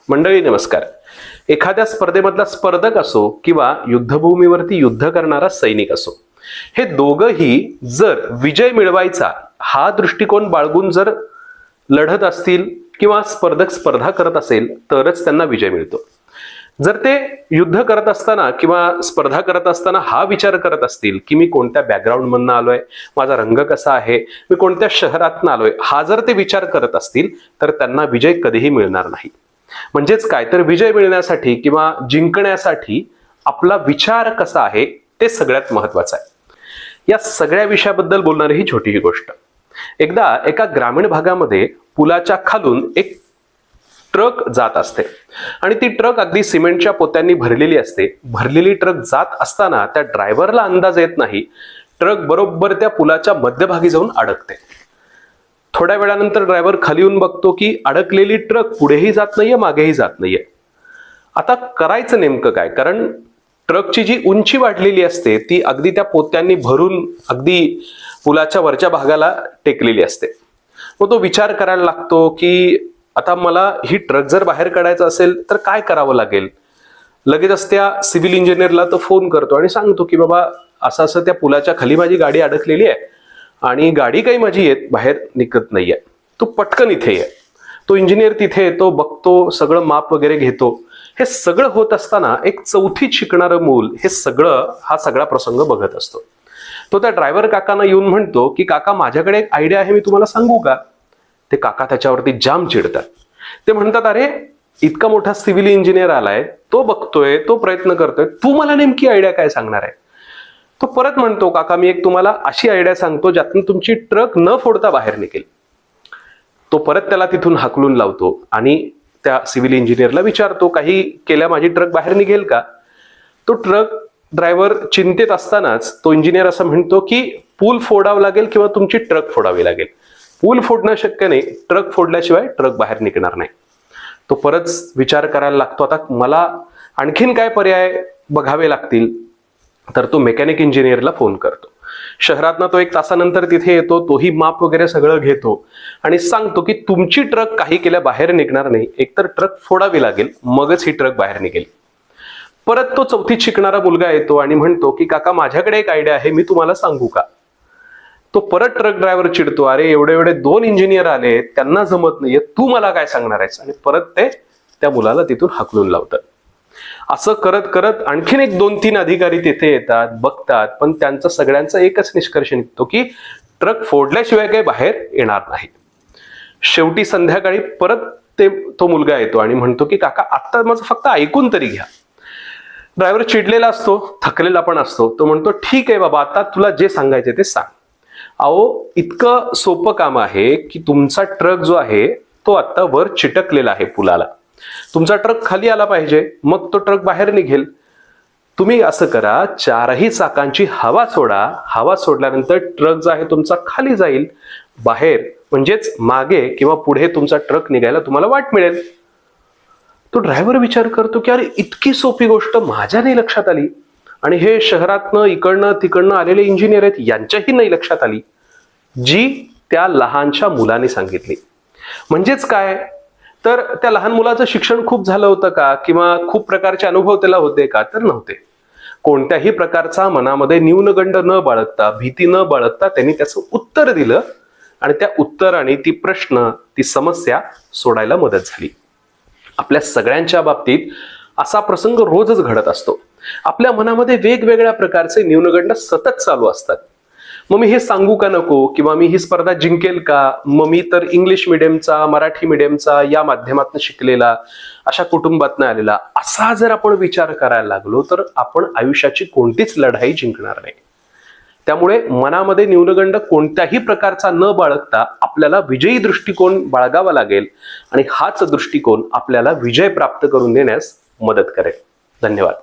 मंडळी नमस्कार. एखाद्या स्पर्धेमधला स्पर्धक असो किंवा युद्धभूमीवरती युद्ध करणारा सैनिक असो, हे दोघंही जर विजय मिळवायचा हा दृष्टिकोन बाळगून जर लढत असतील किंवा स्पर्धक स्पर्धा करत असेल तरच त्यांना विजय मिळतो. जर ते युद्ध करत असताना किंवा स्पर्धा करत असताना हा विचार करत असतील की मी कोणत्या बॅकग्राऊंड मधनं आलोय, माझा रंग कसा आहे, मी कोणत्या शहरातनं आलोय, हा जर ते विचार करत असतील तर त्यांना विजय कधीही मिळणार नाही. म्हणजेच काय तर विजय मिळण्यासाठी किंवा जिंकण्यासाठी आपला विचार कसा आहे ते सगळ्यात महत्वाचं आहे. या सगळ्या विषयाबद्दल बोलणारी ही छोटीशी गोष्ट. एकदा एका ग्रामीण भागामध्ये पुलाच्या खालून एक ट्रक जात असते आणि ती ट्रक अगदी सिमेंटच्या पोत्यांनी भरलेली असते. भरलेली ट्रक जात असताना त्या ड्रायव्हरला अंदाज येत नाही, ट्रक बरोबर त्या पुलाच्या मध्यभागी जाऊन अडकते. थोड्या वेळानंतर ड्रायव्हर खाली येऊन बघतो की अडकलेली ट्रक पुढेही जात नाहीये, मागेही जात नाहीये. आता करायचं नेमकं काय, कारण ट्रकची जी उंची वाढलेली असते ती अगदी त्या पोत्यांनी भरून अगदी पुलाच्या वरच्या भागाला टेकलेली असते. मग तो विचार करायला लागतो की आता मला ही ट्रक जर बाहेर काढायचं असेल तर काय करावं लागेल. लगेचच त्या सिव्हिल इंजिनियरला तो फोन करतो आणि सांगतो की बाबा असं असं त्या पुलाच्या खाली माझी गाडी अडकलेली आहे आणि गाडी काही माझी बाहेर निघत नाहीये, तू पटकन इथे ये. तो इंजिनियर तिथे येतो, बघतो, सगळं माप वगैरे घेतो. हे सगळं होत असताना एक चौथीत शिकणारं मूल हे हा सगळा प्रसंग बघत असतो. तो त्या ड्रायव्हर काकांना येऊन म्हणतो की काका, माझ्याकडे एक आयडिया आहे, मी तुम्हाला सांगू का. ते काका त्याच्यावरती जाम चिडतात. ते म्हणतात, अरे इतका मोठा सिव्हिल इंजिनियर आलाय, तो बघतोय, तो प्रयत्न करतोय, तू मला नेमकी आयडिया काय सांगणार आहे. तो परत म्हणतो, काका मी एक तुम्हाला अशी आयडिया सांगतो ज्यातून तुमची ट्रक न फोडता बाहेर निघेल. तो परत त्याला तिथून हाकलून लावतो आणि त्या सिव्हिल इंजिनियरला विचारतो, काही केल्या माझी ट्रक बाहेर निघेल का. तो ट्रक ड्रायव्हर चिंतेत असतानाच तो इंजिनियर असं म्हणतो की पूल फोडावं लागेल किंवा तुमची ट्रक फोडावी लागेल. पूल फोडणं शक्य नाही, ट्रक फोडल्याशिवाय ट्रक बाहेर निघणार नाही. तो परत विचार करायला लागतो, आता मला आणखीन काय पर्याय बघावे लागतील. तर तो मेकॅनिक इंजिनियरला फोन करतो. शहरातनं तो 1 तासानंतर तिथे येतो. तोही माप वगैरे सगळं घेतो आणि सांगतो की तुमची ट्रक काही केल्या बाहेर निघणार नाही, एकतर ट्रक फोडावी लागेल मगच ही ट्रक बाहेर निघेल. परत तो चौथीत शिकणारा मुलगा येतो आणि म्हणतो की काका, माझ्याकडे एक आयडिया आहे, मी तुम्हाला सांगू का. तो परत ट्रक ड्रायव्हर चिडतो, अरे एवढे 2 इंजिनियर आले, त्यांना जमत नाहीये, तू मला काय सांगणार आहेस. आणि परत ते त्या मुलाला तिथून हाकलून लावतात. असं करत करत आणखीन एक 2-3 अधिकारी तिथे येतात, बघतात, पण त्यांचा सगळ्यांचा एकच निष्कर्ष निघतो की ट्रक फोडल्याशिवाय काही बाहेर येणार नाही. शेवटी संध्याकाळी परत तो मुलगा येतो आणि म्हणतो की काका, आता माझं फक्त ऐकून तरी घ्या. ड्रायव्हर चिडलेला असतो, थकलेला पण असतो. तो म्हणतो, ठीक आहे बाबा, आता तुला जे सांगायचे ते सांग. अहो, इतकं सोपं काम आहे की तुमचा ट्रक जो आहे तो आता वर चिटकलेला आहे पुलाला. तुमचा ट्रक खाली आला पाहिजे, मग तो ट्रक बाहेर निघेल. तुम्ही असं करा, 4ही चाकांची हवा सोडा. हवा सोडल्यानंतर ट्रक जो आहे तुमचा खाली जाईल बाहेर, म्हणजेच मागे किंवा पुढे तुमचा ट्रक निघायला तुम्हाला वाट मिळेल. तो ड्रायव्हर विचार करतो की अरे इतकी सोपी गोष्ट माझ्या नाही लक्षात आली आणि हे शहरातनं इकडनं तिकडनं आलेले इंजिनियर आहेत, यांच्याही नाही लक्षात आली, जी त्या लहानशा मुलाने सांगितली. म्हणजेच काय तर त्या लहान मुलाचं शिक्षण खूप झालं होतं का किंवा खूप प्रकारचे अनुभव त्याला होते का, तर नव्हते. कोणत्याही प्रकारचा मनामध्ये न्यूनगंड न बाळगता, भीती न बाळगता त्यांनी त्याचं उत्तर दिलं आणि त्या उत्तराने ती प्रश्न, ती समस्या सोडायला मदत झाली. आपल्या सगळ्यांच्या बाबतीत असा प्रसंग रोजच घडत असतो. आपल्या मनामध्ये वेगवेगळ्या प्रकारचे न्यूनगंड सतत चालू असतात. मग मी हे सांगू का नको, किंवा मी ही स्पर्धा जिंकेल का, मग मी तर इंग्लिश मिडियमचा, मराठी मिडियमचा या माध्यमातून शिकलेला, अशा कुटुंबातून आलेला, असा जर आपण विचार करायला लागलो तर आपण आयुष्याची कोणतीच लढाई जिंकणार नाही. त्यामुळे मनामध्ये न्यूनगंड कोणत्याही प्रकारचा न बाळगता आपल्याला विजयी दृष्टिकोन बाळगावा लागेल आणि हाच दृष्टिकोन आपल्याला विजय प्राप्त करून देण्यास मदत करेल. धन्यवाद.